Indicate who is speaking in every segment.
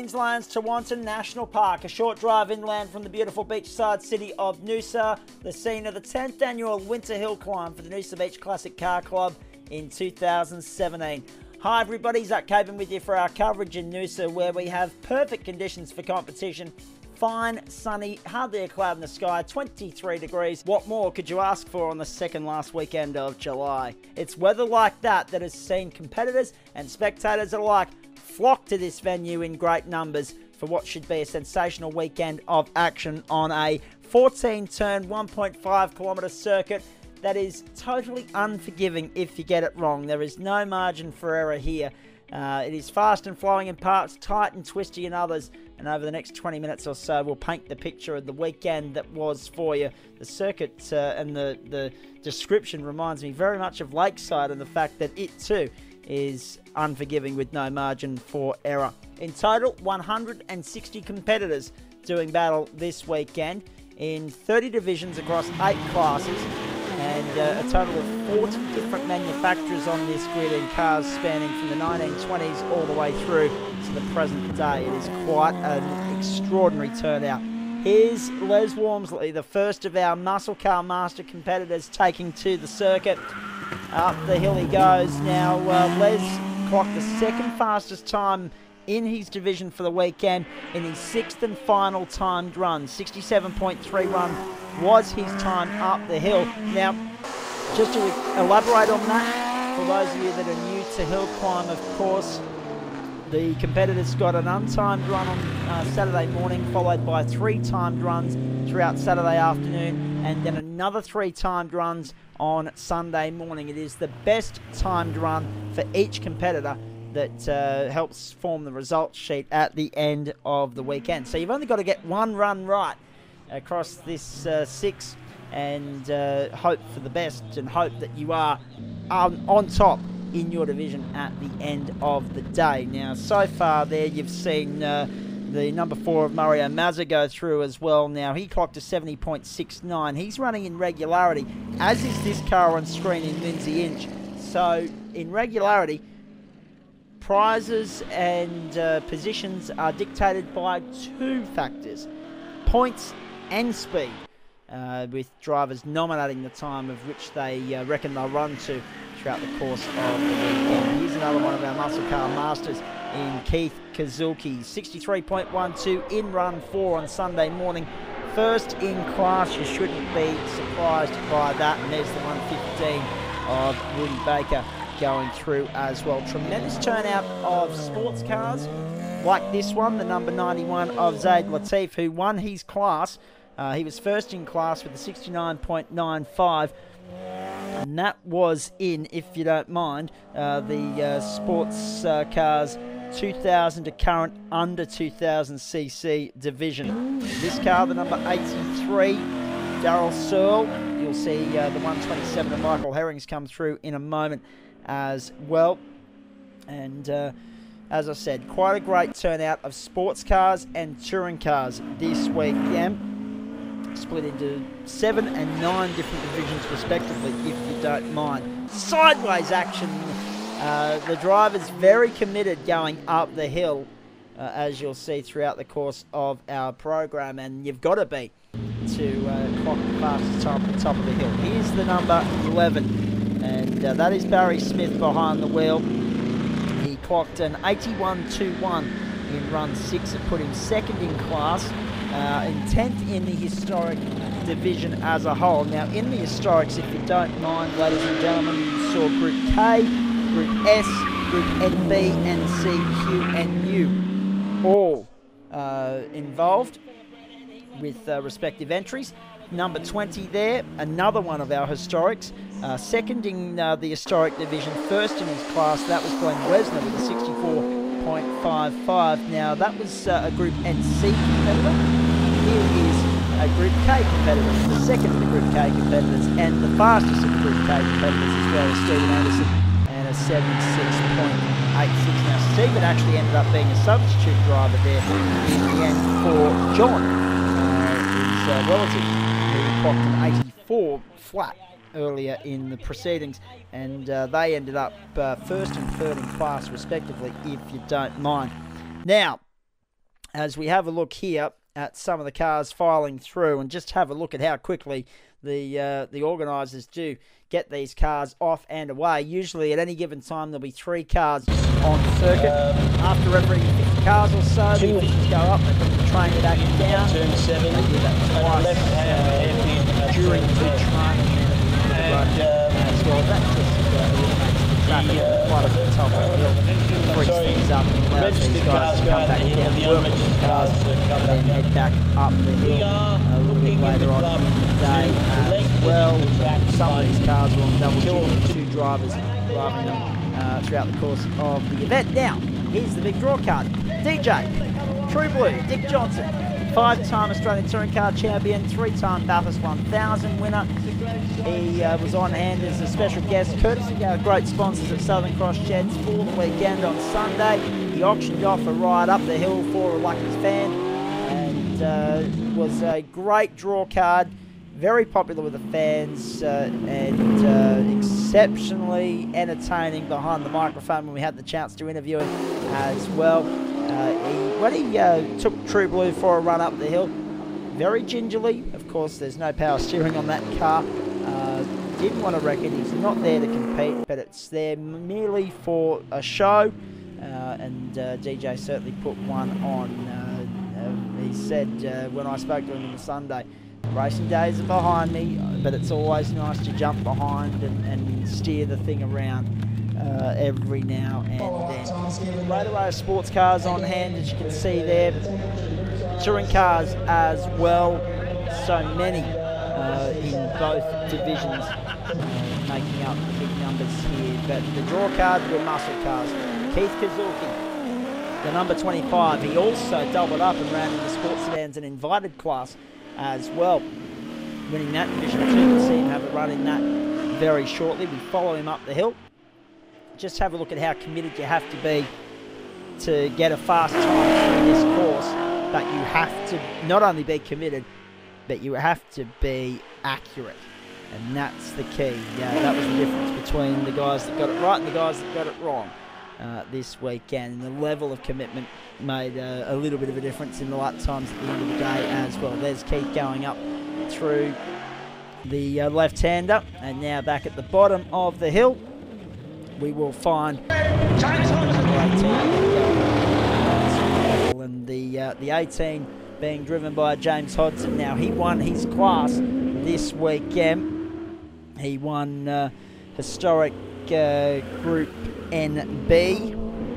Speaker 1: Queensland's Tewantin National Park, a short drive inland from the beautiful beachside city of Noosa, the scene of the 10th annual Winter Hill Climb for the Noosa Beach Classic Car Club in 2017. Hi everybody, Zach Caban with you for our coverage in Noosa, where we have perfect conditions for competition. Fine, sunny, hardly a cloud in the sky, 23 degrees. What more could you ask for on the second last weekend of July? It's weather like that that has seen competitors and spectators alike flock to this venue in great numbers for what should be a sensational weekend of action on a 14-turn, 1.5 kilometre circuit that is totally unforgiving if you get it wrong. There is no margin for error here. It is fast and flowing in parts, tight and twisty in others, and over the next 20 minutes or so we'll paint the picture of the weekend that was for you. The circuit and the description reminds me very much of Lakeside, and the fact that it too is unforgiving with no margin for error. In total, 160 competitors doing battle this weekend in 30 divisions across 8 classes, and a total of 40 different manufacturers on this grid, in cars spanning from the 1920s all the way through to the present day. It is quite an extraordinary turnout. Here's Les Wormsley, the first of our Muscle Car Master competitors, taking to the circuit. Up the hill he goes. Now, Les clocked the second fastest time in his division for the weekend in his 6th and final timed run. 67.31 was his time up the hill. Now, just to elaborate on that, for those of you that are new to hill climb, of course, the competitors got an untimed run on Saturday morning, followed by 3 timed runs throughout Saturday afternoon, and then another 3 timed runs on Sunday morning. It is the best timed run for each competitor that helps form the results sheet at the end of the weekend. So you've only got to get one run right across this 6, and hope for the best, and hope that you are on top in your division at the end of the day. Now, so far there you've seen the number 4 of Mario Mazza go through as well. Now, he clocked a 70.69. He's running in regularity, as is this car on screen in Lindsay Inch. So, in regularity, prizes and positions are dictated by 2 factors: points and speed, with drivers nominating the time of which they reckon they'll run to throughout the course of the weekend. Here's another one of our Muscle Car Masters in Keith Kazuki. 63.12 in run 4 on Sunday morning. First in class, you shouldn't be surprised by that. And there's the 115 of Woody Baker going through as well. Tremendous turnout of sports cars like this one, the number 91 of Zaid Latif, who won his class. He was first in class with a 69.95, and that was in, if you don't mind, the sports cars 2000 to current under 2000cc division. This car, the number 83, Darryl Searle. You'll see the 127 of Michael Herrings come through in a moment as well. And as I said, quite a great turnout of sports cars and touring cars this weekend, split into 7 and 9 different divisions respectively, if you don't mind. Sideways action. The driver's very committed going up the hill, as you'll see throughout the course of our program, and you've got to be to clock the fastest time at the top of the hill. Here's the number 11, and that is Barry Smith behind the wheel. He clocked an 81.21 in run 6. It put him 2nd in class, and 10th in the historic division as a whole. Now, in the historics, if you don't mind, ladies and gentlemen, you saw Group K, Group S, Group NB, and C, Q, and U, all involved with respective entries. Number 20 there, another one of our historics, 2nd in the historic division, 1st in his class. That was Glenn Wesner with a 64.55. Now, that was a Group NC competitor. Here is a Group K competitor, the 2nd of the Group K competitors, and the fastest of the Group K competitors as well, as Stephen Anderson, and a 76.86. Now, Stephen actually ended up being a substitute driver there in the end for John, his relative, who clocked an 84 flat earlier in the proceedings, and they ended up 1st and 3rd in class respectively, if you don't mind. Now, as we have a look here at some of the cars filing through, and just have a look at how quickly the organisers do get these cars off and away. Usually at any given time there'll be 3 cars on circuit. After every 50 cars or so, the officials go up, they bring the train back down.
Speaker 2: Turn 7,
Speaker 1: they do that twice during each run, and as well. That just eliminates the traffic quite a bit top of the hill. Frees things up and allows these guys to come back down, work with the cars, and then head back up the hill a little bit later on in the day as well. Some of these cars are on double duty, 2 drivers driving them throughout the course of the event. Now, here's the big draw card. DJ, True Blue, Dick Johnson, 5-time Australian Touring Car Champion, 3-time Bathurst 1000 winner. He was on hand as a special guest, courtesy of our great sponsors at Southern Cross Sheds for the weekend on Sunday. He auctioned off a ride up the hill for a Lucky's fan, and was a great draw card, very popular with the fans, and exceptionally entertaining behind the microphone when we had the chance to interview him as well. When he took True Blue for a run up the hill, very gingerly, of course there's no power steering on that car, didn't want to wreck it. He's not there to compete, but it's there merely for a show, and DJ certainly put one on. He said when I spoke to him on the Sunday, racing days are behind me, but it's always nice to jump behind and steer the thing around every now and then. Great array of sports cars on hand, as you can see there. Touring cars as well, so many in both divisions, making up the big numbers here. But the draw cards were muscle cars. Keith Kazuki, the number 25, he also doubled up and ran in the sports sedans and invited class as well, winning that division too. We'll see him have a run in that very shortly. We follow him up the hill. Just have a look at how committed you have to be to get a fast time through this course, but you have to not only be committed, but you have to be accurate, and that's the key. That was the difference between the guys that got it right and the guys that got it wrong this weekend. And the level of commitment made a little bit of a difference in the lap times at the end of the day as well. There's Keith going up through the left-hander, and now back at the bottom of the hill we will find and the 18 being driven by James Hodson. Now, he won his class this weekend. He won historic Group NB,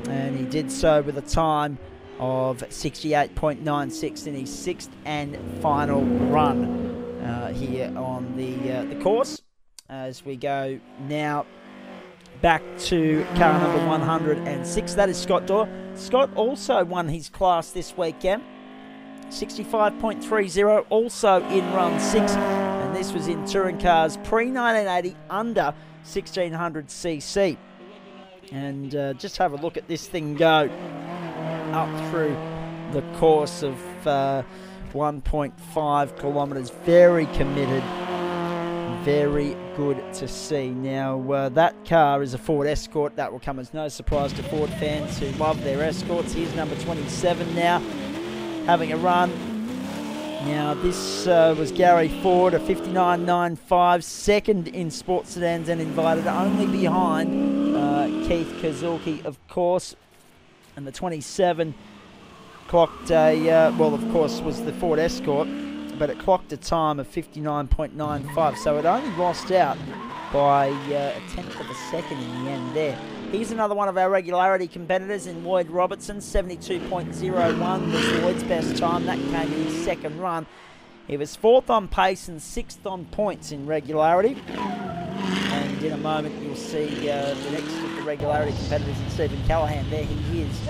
Speaker 1: and he did so with a time of 68.96 in his 6th and final run here on the course. As we go now back to car number 106, that is Scott Dorr. Scott also won his class this weekend, 65.30, also in run 6, and this was in touring cars pre-1980 under 1600cc. And just have a look at this thing go up through the course of 1.5 kilometres. Very committed, very good to see. Now, that car is a Ford Escort. That will come as no surprise to Ford fans who love their Escorts. Here's number 27 now, having a run. Now, this was Gary Ford, a 59.95, second in sports sedans and invited, only behind Keith Kazuki, of course. And the 27 clocked a, well, of course, was the Ford Escort, but it clocked a time of 59.95, so it only lost out by a tenth of a second in the end there. Here's another one of our regularity competitors in Lloyd Robertson. 72.01 was Lloyd's best time. That came in his second run. He was 4th on pace and 6th on points in regularity. And in a moment you'll see the next of the regularity competitors in Stephen Callahan. There he is,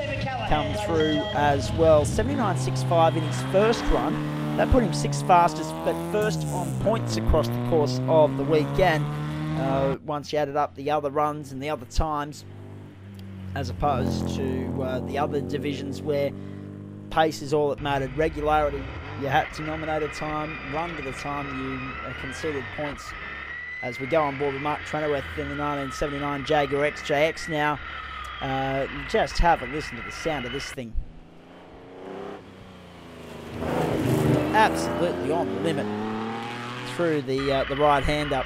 Speaker 1: come through as well. 79.65 in his first run. That put him 6th fastest, but first on points across the course of the weekend. Once you added up the other runs and the other times, as opposed to the other divisions where pace is all that mattered. Regularity, you had to nominate a time, run to the time you conceded points. As we go on board with Mark Trenoweth in the 1979 Jaguar XJX now. Just have a listen to the sound of this thing. absolutely on the limit through the right hand up.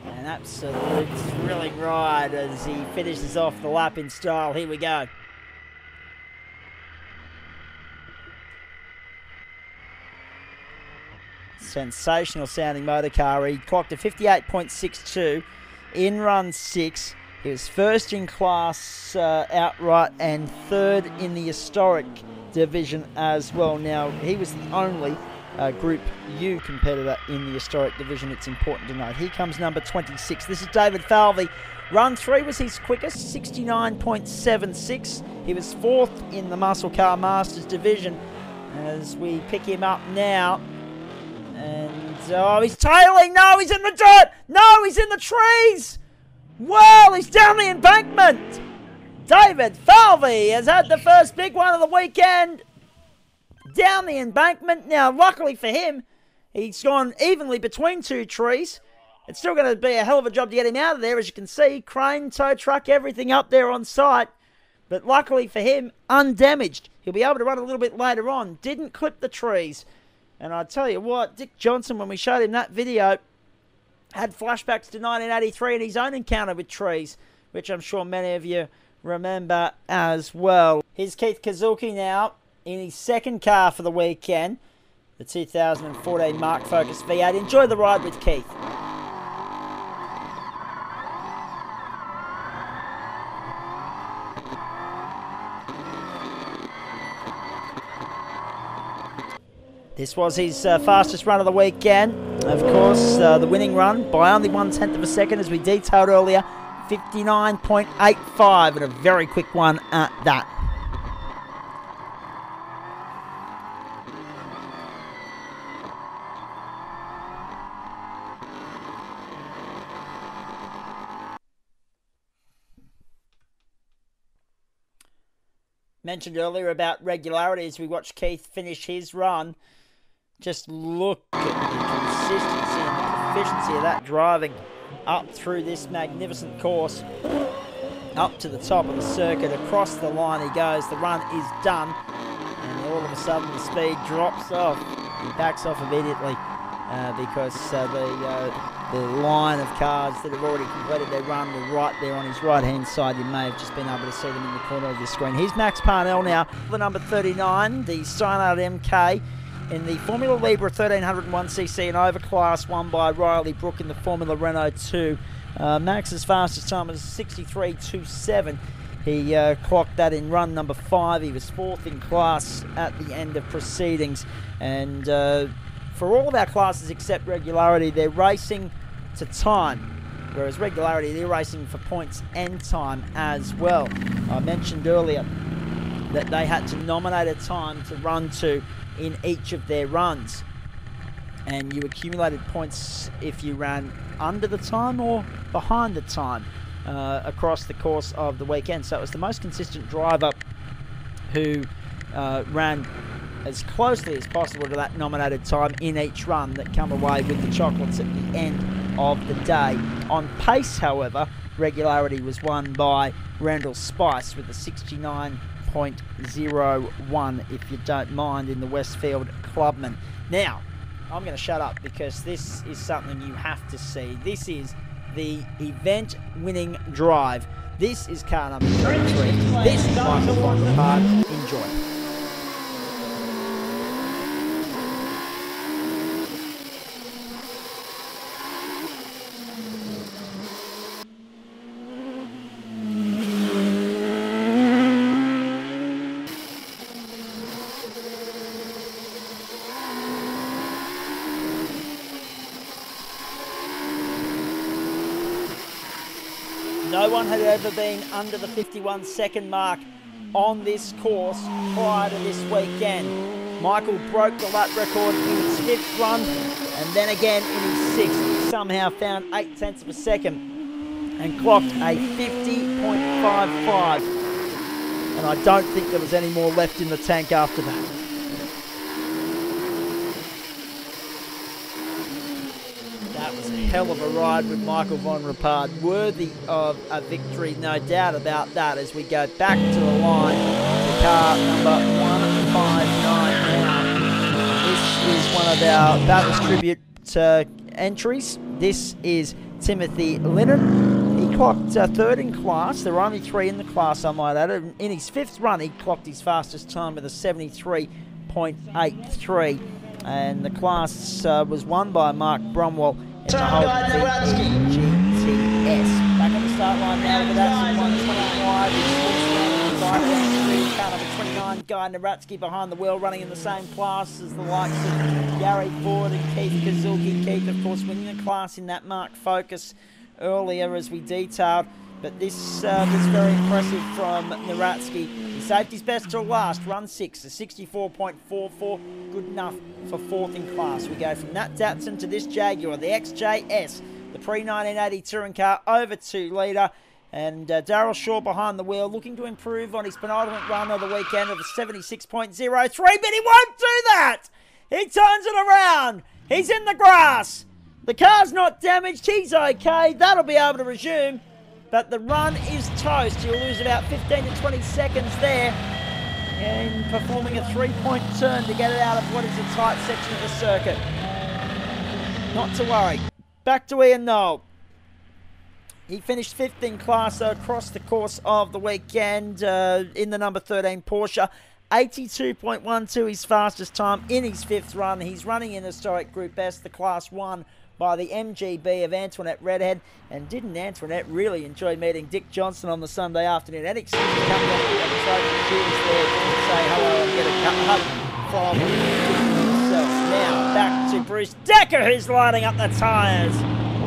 Speaker 1: An absolute thrilling ride as he finishes off the lap in style. Here we go. Sensational sounding motor car. He clocked a 58.62 in run 6. He was first in class outright and third in the historic division as well. Now, he was the only Group U competitor in the historic division, it's important to note. Here comes number 26. This is David Falvey. Run 3 was his quickest, 69.76. He was fourth in the Muscle Car Masters division. As we pick him up now. And, oh, he's tailing. No, he's in the dirt. No, he's in the trees. Well, he's down the embankment. David Falvey has had the first big one of the weekend. Down the embankment. Now, luckily for him, he's gone evenly between two trees. It's still going to be a hell of a job to get him out of there, as you can see. Crane, tow truck, everything up there on site. But luckily for him, undamaged. He'll be able to run a little bit later on. Didn't clip the trees. And I tell you what, Dick Johnson, when we showed him that video, had flashbacks to 1983 and his own encounter with trees, which I'm sure many of you remember as well. Here's Keith Kazuki now in his second car for the weekend, the 2014 Mark Focus V8. Enjoy the ride with Keith. This was his fastest run of the weekend. Of course, the winning run by only 1/10 of a second, as we detailed earlier, 59.85, and a very quick one at that. Mentioned earlier about regularity as we watch Keith finish his run. Just look at the consistency and the proficiency of that driving up through this magnificent course, up to the top of the circuit. Across the line he goes. The run is done, and all of a sudden the speed drops off. He backs off immediately because the line of cars that have already completed their run were right there on his right-hand side. You may have just been able to see them in the corner of your screen. Here's Max Parnell now, the number 39, the Steinhardt MK, in the Formula Libre 1301cc and overclass, won by Riley Brook in the Formula Renault 2. Max's fastest time was 63.27. He clocked that in run number 5. He was fourth in class at the end of proceedings. And for all of our classes except regularity, they're racing to time. Whereas regularity, they're racing for points and time as well. I mentioned earlier that they had to nominate a time to run to in each of their runs, and you accumulated points if you ran under the time or behind the time across the course of the weekend. So it was the most consistent driver who ran as closely as possible to that nominated time in each run that come away with the chocolates at the end of the day. On pace, however, regularity was won by Randall Spice with a 69.01, if you don't mind, in the Westfield Clubman. Now, I'm going to shut up because this is something you have to see. This is the event-winning drive. This is car number 33. This is Michael van der Park. Enjoy. No one had ever been under the 51-second mark on this course prior to this weekend. Michael broke the lap record in his 5th run, and then again in his 6th. He somehow found 0.8 of a second and clocked a 50.55. And I don't think there was any more left in the tank after that. was a hell of a ride with Michael von Rapard. Worthy of a victory, no doubt about that, as we go back to the line. The car number 159 now. This is one of our Battles Tribute entries. This is Timothy Linnon. He clocked third in class. There were only 3 in the class, I might add. In his 5th run, he clocked his fastest time with a 73.83. And the class was won by Mark Bromwell in the whole GTS. Back on the start line now with that 125. Car number 29, Guy Naratsky behind the wheel, running in the same class as the likes of Gary Ford and Keith Kazuki. Keith, of course, winning the class in that Mark Focus earlier, as we detailed. But this was very impressive from Naratsky. He saved his best till last, run 6, a 64.44, good enough for 4th in class. We go from that Datsun to this Jaguar, the XJS, the pre-1980 touring car, over 2 litre. And Darryl Shaw behind the wheel, looking to improve on his penultimate run of the weekend of a 76.03, but he won't do that! He turns it around! He's in the grass! The car's not damaged, he's okay, that'll be able to resume. But the run is toast. He'll lose about 15 to 20 seconds there in performing a 3-point turn to get it out of what is a tight section of the circuit. Not to worry. Back to Ian Noel. He finished 5th in class across the course of the weekend in the number 13 Porsche. 82.12 his fastest time in his 5th run. He's running in historic Group S, the Class 1, by the MGB of Antoinette Redhead. And didn't Antoinette really enjoy meeting Dick Johnson on the Sunday afternoon? And coming up on the trophy cheers there to say hello and get a hug from himself. Now back to Bruce Decker, who's lining up the tyres,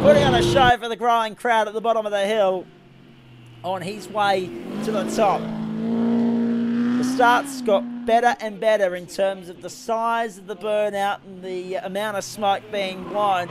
Speaker 1: putting on a show for the growing crowd at the bottom of the hill on his way to the top. The starts got better and better in terms of the size of the burnout and the amount of smoke being blown,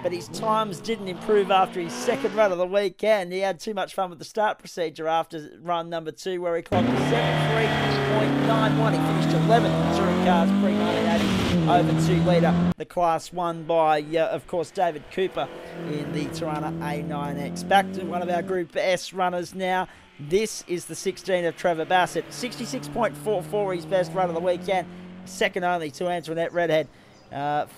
Speaker 1: but his times didn't improve after his 2nd run of the weekend. He had too much fun with the start procedure after run number 2, where he clocked 73.91. He finished 11th in touring cars pre-1980 over 2 litre. The class won by, of course, David Cooper in the Tirana A9X. Back to one of our Group S runners now. This is the 16 of Trevor Bassett. 66.44 his best run of the weekend. 2nd only to Antoinette Redhead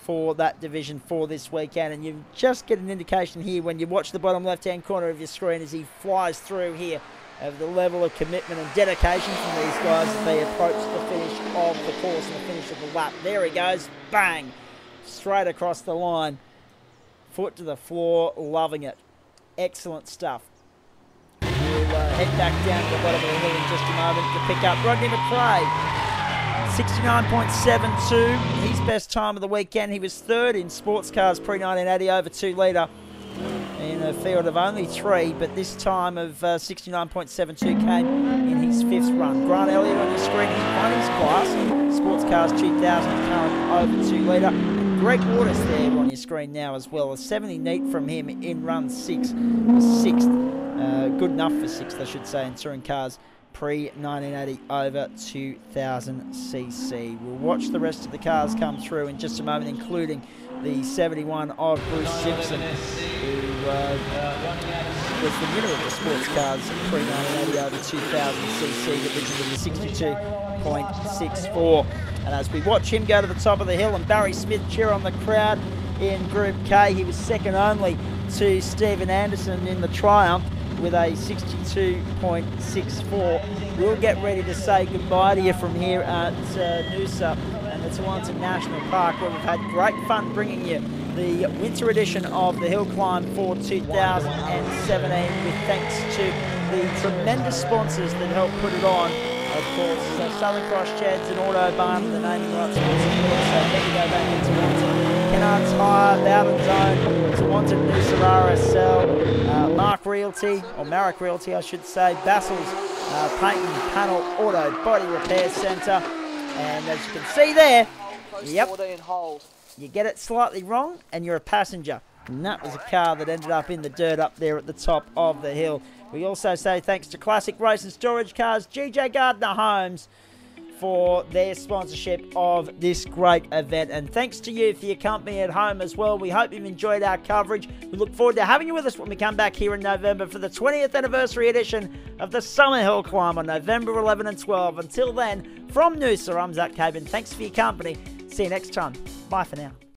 Speaker 1: for that division for this weekend. And you just get an indication here when you watch the bottom left-hand corner of your screen as he flies through here of the level of commitment and dedication from these guys as they approach the finish of the course and the finish of the lap. There he goes. Bang! Straight across the line. Foot to the floor. Loving it. Excellent stuff. We'll head back down to the bottom of the hill in just a moment to pick up Rodney McRae. 69.72, his best time of the weekend. He was 3rd in sports cars pre-1980 over 2 litre in a field of only 3, but this time of 69.72 came in his 5th run. Grant Elliott on your screen, he won his class, sports cars 2000 current over 2 litre. Greg Waters there on your screen now as well. A 70 neat from him in run 6, 6th. Good enough for 6th, I should say, in touring cars pre-1980 over 2000cc. We'll watch the rest of the cars come through in just a moment, including the 71 of Bruce Simpson, who was the winner of the sports cars pre-1980 over 2000cc division with the 62.64. And as we watch him go to the top of the hill and Barry Smith cheer on the crowd in Group K, he was 2nd only to Stephen Anderson in the Triumph with a 62.64. We'll get ready to say goodbye to you from here at Noosa and the Toronto National Park, where we've had great fun bringing you the winter edition of the Hill Climb for 2017, with thanks to the tremendous sponsors that helped put it on. Of course, Southern Cross Sheds and Autobarn, the naming rights sponsors. So then you go back into Toronto. Kennard's Hire, Bowden Zone, Toronto Noosa RSL, Mark Realty, or Marek Realty I should say, Bassel's Paint and Panel Auto Body Repair Centre. And as you can see there, yep, you get it slightly wrong and you're a passenger. And that was a car that ended up in the dirt up there at the top of the hill. We also say thanks to Classic Race and Storage Cars, GJ Gardner Homes, for their sponsorship of this great event. And thanks to you for your company at home as well. We hope you've enjoyed our coverage. We look forward to having you with us when we come back here in November for the 20th anniversary edition of the Summer Hill Climb on November 11 and 12. Until then, from Noosa, I'm Zach Cabin. Thanks for your company. See you next time. Bye for now.